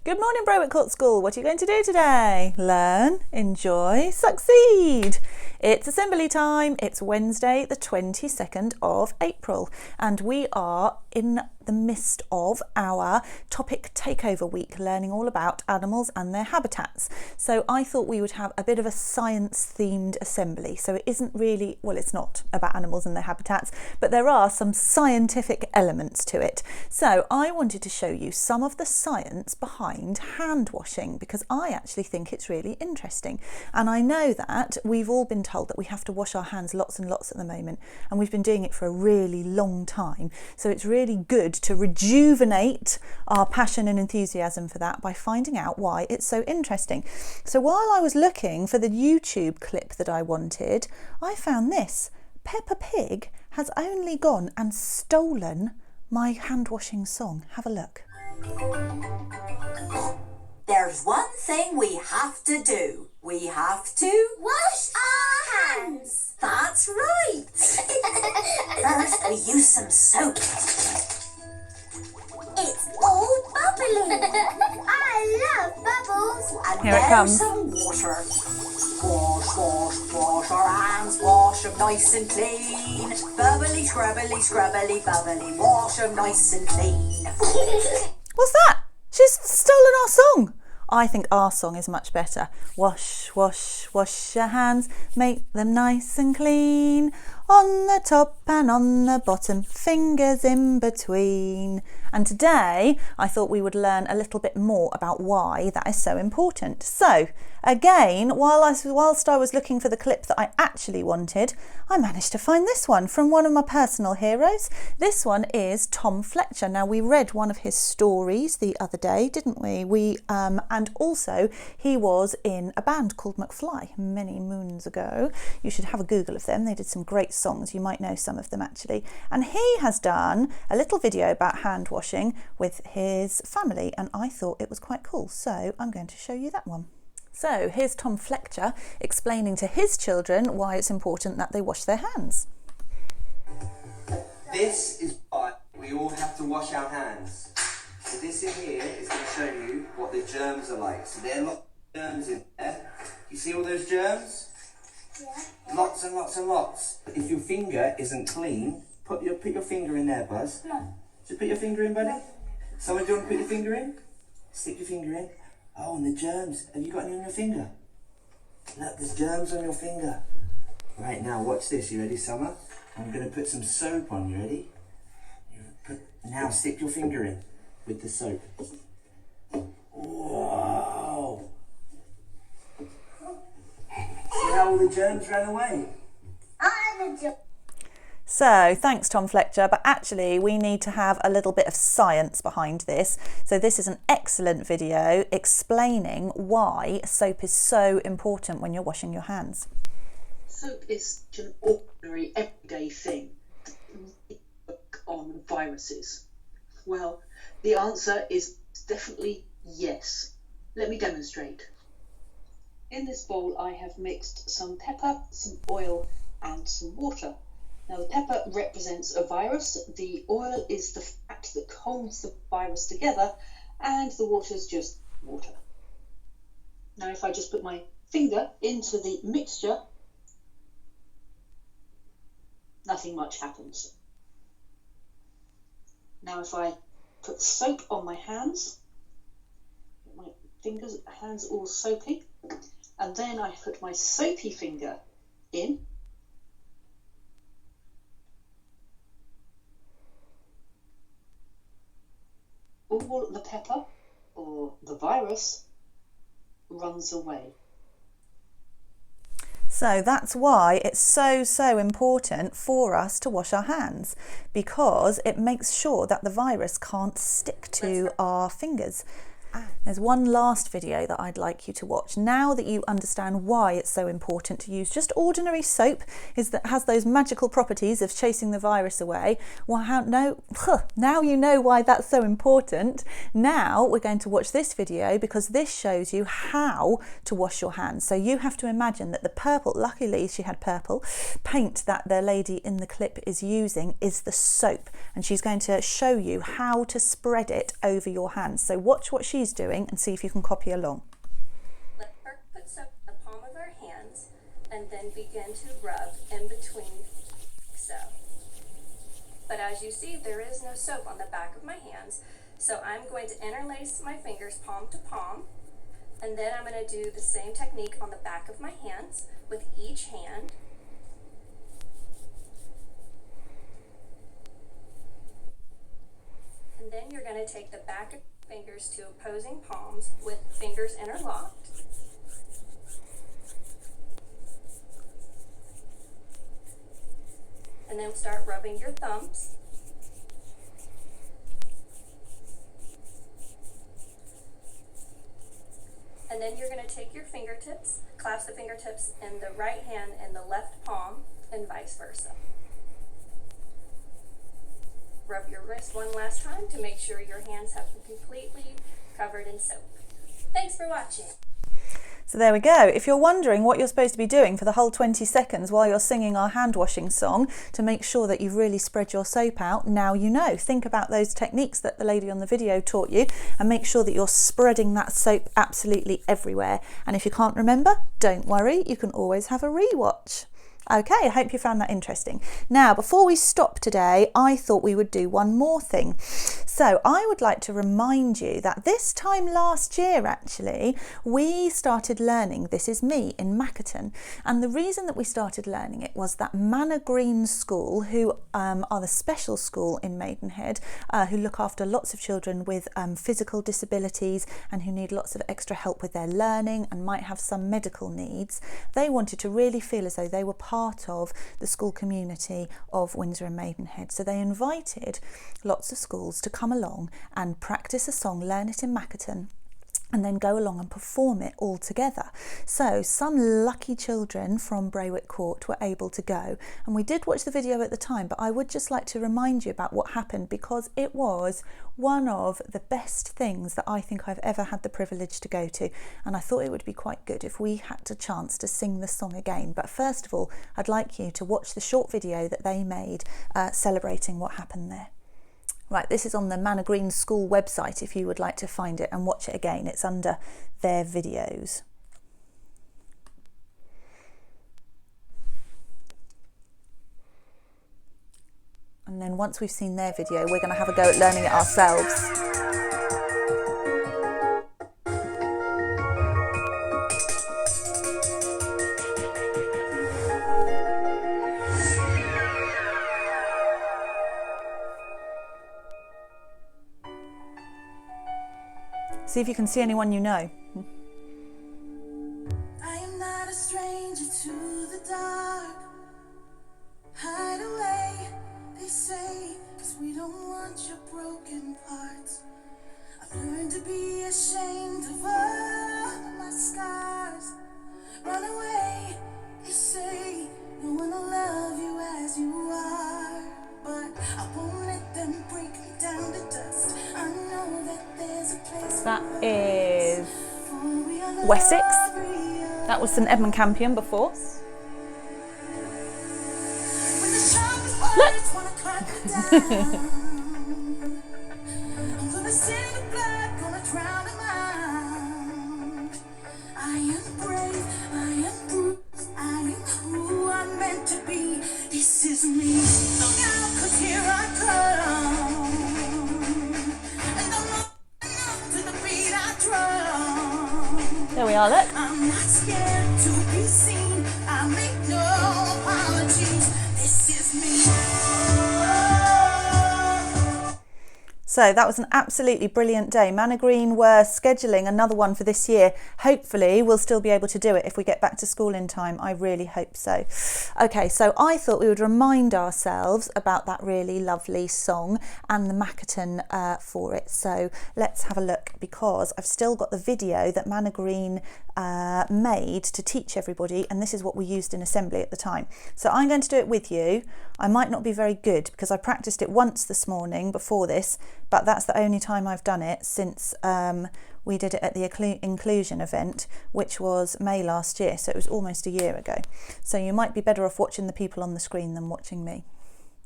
Good morning, Berwick Court School. What are you going to do today? Learn, enjoy, succeed. It's assembly time. It's Wednesday, the 22nd of April, and we are in the midst of our topic takeover week, learning all about animals and their habitats. So I thought we would have a bit of a science themed assembly. So it isn't really, well, it's not about animals and their habitats, but there are some scientific elements to it. So I wanted to show you some of the science behind hand washing, because I actually think it's really interesting. And I know that we've all been told that we have to wash our hands lots and lots at the moment, and we've been doing it for a really long time. So it's really good to rejuvenate our passion and enthusiasm for that by finding out why it's so interesting. So while I was looking for the YouTube clip that I wanted, I found this. Peppa Pig has only gone and stolen my hand washing song. Have a look. There's one thing we have to do. We have to wash our hands. That's right. First, we use some soap. It's all bubbly. I love bubbles. And Here it there's comes. some water. Wash, wash, wash our hands. Wash them nice and clean. Bubbly, scrubbly, scrubbly, bubbly. Wash them nice and clean. What's that? She's stolen our song. I think our song is much better. Wash, wash, wash your hands, make them nice and clean. On the top and on the bottom, fingers in between. And today I thought we would learn a little bit more about why that is so important. So again, whilst I was looking for the clip that I actually wanted, I managed to find this one from one of my personal heroes. This one is Tom Fletcher. Now, we read one of his stories the other day, didn't we? And also he was in a band called McFly many moons ago. You should have a Google of them. They did some great songs. You might know some of them actually. And he has done a little video about hand washing with his family, and I thought it was quite cool. So I'm going to show you that one. So here's Tom Fletcher explaining to his children why it's important that they wash their hands. This is why we all have to wash our hands. So this in here is going to show you what the germs are like. So there are lots of germs in there. You see all those germs? Yeah. Lots and lots and lots. If your finger isn't clean, put your finger in there, Buzz. No. Just put your finger in, buddy. Someone, do you want to put your finger in? Stick your finger in. Oh, and the germs. Have you got any on your finger? Look, there's germs on your finger. Right, now watch this. You ready, Summer? I'm going to put some soap on. You ready? Now stick your finger in with the soap. Whoa! See how all the germs ran away? I'm a joke. So thanks, Tom Fletcher, but actually we need to have a little bit of science behind this. So this is an excellent video explaining why soap is so important when you're washing your hands. Soap is an ordinary, everyday thing on viruses. Well, the answer is definitely yes. Let me demonstrate. In this bowl I have mixed some pepper, some oil and some water. Now the pepper represents a virus, the oil is the fat that holds the virus together, and the water is just water. Now if I just put my finger into the mixture, nothing much happens. Now if I put soap on my hands, my hands all soapy, and then I put my soapy finger in, all the pepper or the virus runs away. So that's why it's so important for us to wash our hands, because it makes sure that the virus can't stick to our fingers. There's one last video that I'd like you to watch. Now that you understand why it's so important to use just ordinary soap, that has those magical properties of chasing the virus away. Well, now you know why that's so important. Now we're going to watch this video, because this shows you how to wash your hands. So you have to imagine that the purple, luckily she had purple, paint that the lady in the clip is using is the soap. And she's going to show you how to spread it over your hands. So watch what she she's doing and see if you can copy along. Let's first put soap in the palm of our hands and then begin to rub in between like so. But as you see, there is no soap on the back of my hands, so I'm going to interlace my fingers palm to palm, and then I'm going to do the same technique on the back of my hands with each hand. And then you're going to take the back of your fingers to opposing palms with fingers interlocked. And then start rubbing your thumbs. And then you're going to take your fingertips, clasp the fingertips in the right hand and the left palm, and vice versa. Rub your wrist one last time to make sure your hands have been completely covered in soap. Thanks for watching. So there we go. If you're wondering what you're supposed to be doing for the whole 20 seconds while you're singing our hand washing song to make sure that you've really spread your soap out, now you know. Think about those techniques that the lady on the video taught you and make sure that you're spreading that soap absolutely everywhere. And if you can't remember, don't worry, you can always have a rewatch. Okay, I hope you found that interesting. Now, before we stop today, I thought we would do one more thing. So I would like to remind you that this time last year, actually, we started learning This Is Me in Makaton. And the reason that we started learning it was that Manor Green School, who are the special school in Maidenhead, who look after lots of children with physical disabilities and who need lots of extra help with their learning and might have some medical needs, they wanted to really feel as though they were part of the school community of Windsor and Maidenhead. So they invited lots of schools to come along and practice a song, learn it in Makaton, and then go along and perform it all together. So some lucky children from Braywick Court were able to go, and we did watch the video at the time, but I would just like to remind you about what happened, because it was one of the best things that I think I've ever had the privilege to go to, and I thought it would be quite good if we had a chance to sing the song again. But first of all, I'd like you to watch the short video that they made celebrating what happened there. Right, this is on the Manor Green School website if you would like to find it and watch it again. It's under their videos. And then once we've seen their video, we're going to have a go at learning it ourselves. See if you can see anyone you know. I am not a stranger to the dark. Hide away, they say, 'cause we don't want your broken parts. I've learned to be ashamed of all my scars. Run away, they say, no one will love you as you are. But I won't let them break me down to dust. I know that there's a place. That is Wessex. That was St Edmund Campion before. There we are, look. I'm not scared to be seen. I make no apologies. This is me. So that was an absolutely brilliant day. Manor Green were scheduling another one for this year. Hopefully we'll still be able to do it if we get back to school in time. I really hope so. Okay, so I thought we would remind ourselves about that really lovely song and the Makaton for it. So let's have a look, because I've still got the video that Manor Green made to teach everybody, and this is what we used in assembly at the time. So I'm going to do it with you. I might not be very good because I practiced it once this morning before this, but that's the only time I've done it since we did it at the inclusion event, which was May last year, so it was almost a year ago. So you might be better off watching the people on the screen than watching me.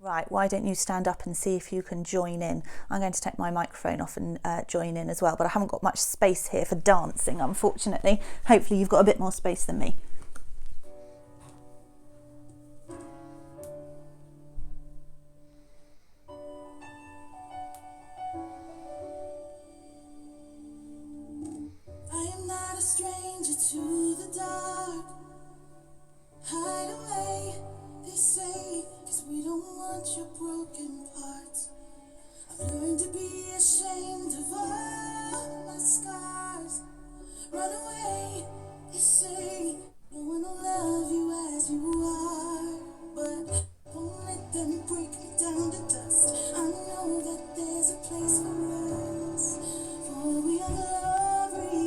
Right, why don't you stand up and see if you can join in? I'm going to take my microphone off and join in as well, but I haven't got much space here for dancing, unfortunately. Hopefully you've got a bit more space than me. I am not a stranger to the dark. Hide away, they say, 'cause we don't want your broken parts. I've learned to be ashamed of all my scars. Run away, they say, no one will love you as you are. But don't let them break me down to dust. I know that there's a place for us, for we are glorious.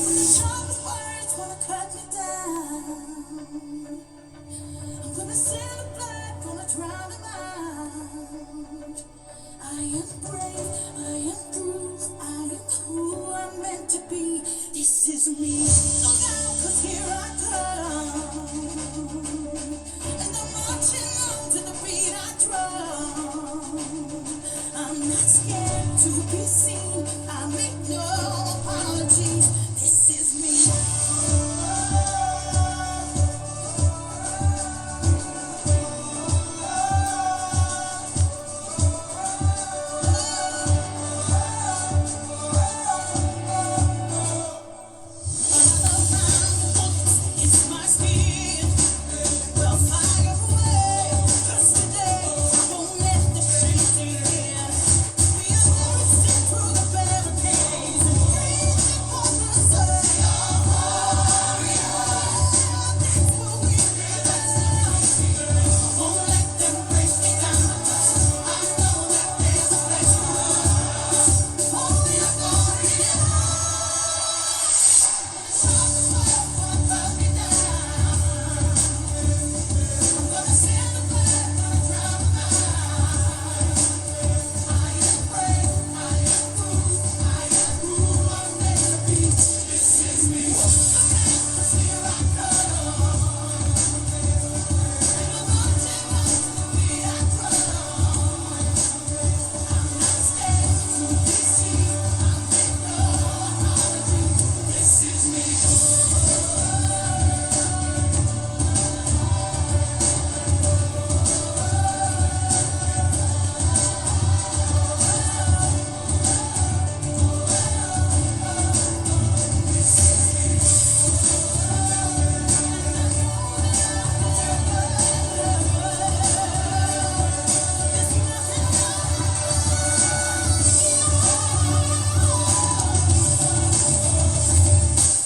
When the sharpest words wanna cut me down, I'm gonna send the blood, gonna drown them out. I am brave, I am bruised, I am who I'm meant to be. This is me. Look out, 'cause here I come. And I'm marching on to the beat I drum. I'm not scared to be seen. I make no apologies. This is me. It's my skin. Well, fire away. 'Cause today I won't let the shade in. We are bursting through the barricades and breathing for the sun. That's what we do. Won't let them break me down to dust. I know that there's a place for us. Only a glorious.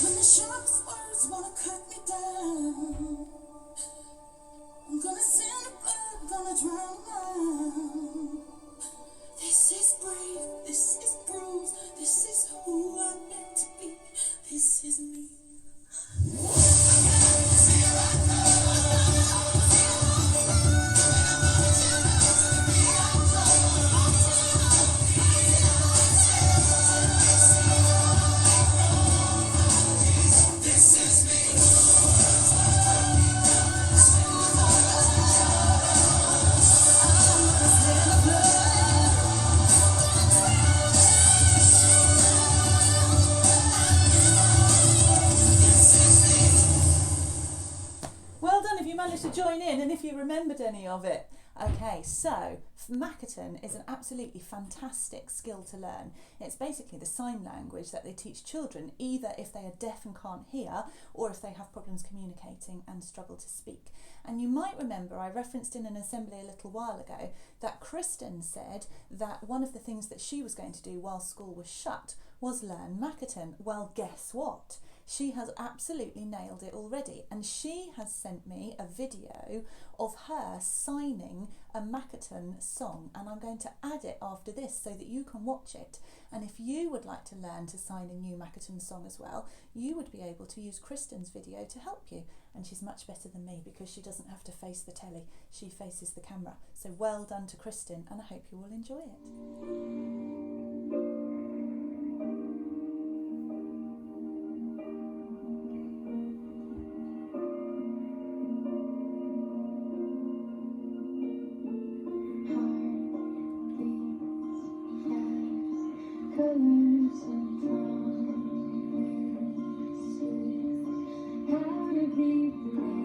When the sharpest words wanna cut me down, I'm gonna send the blood, gonna drown them out. This is brave, this is bruised, this is who I'm meant to be. This is me. Well done if you managed to join in and if you remembered any of it. Okay, so Makaton is an absolutely fantastic skill to learn. It's basically the sign language that they teach children, either if they are deaf and can't hear, or if they have problems communicating and struggle to speak. And you might remember I referenced in an assembly a little while ago that Kristen said that one of the things that she was going to do while school was shut was learn Makaton. Well, guess what? She has absolutely nailed it already, and she has sent me a video of her signing a Makaton song, and I'm going to add it after this so that you can watch it. And if you would like to learn to sign a new Makaton song as well, you would be able to use Kristen's video to help you, and she's much better than me because she doesn't have to face the telly, she faces the camera. So well done to Kristen, and I hope you will enjoy it. colors and promises. How to be brave.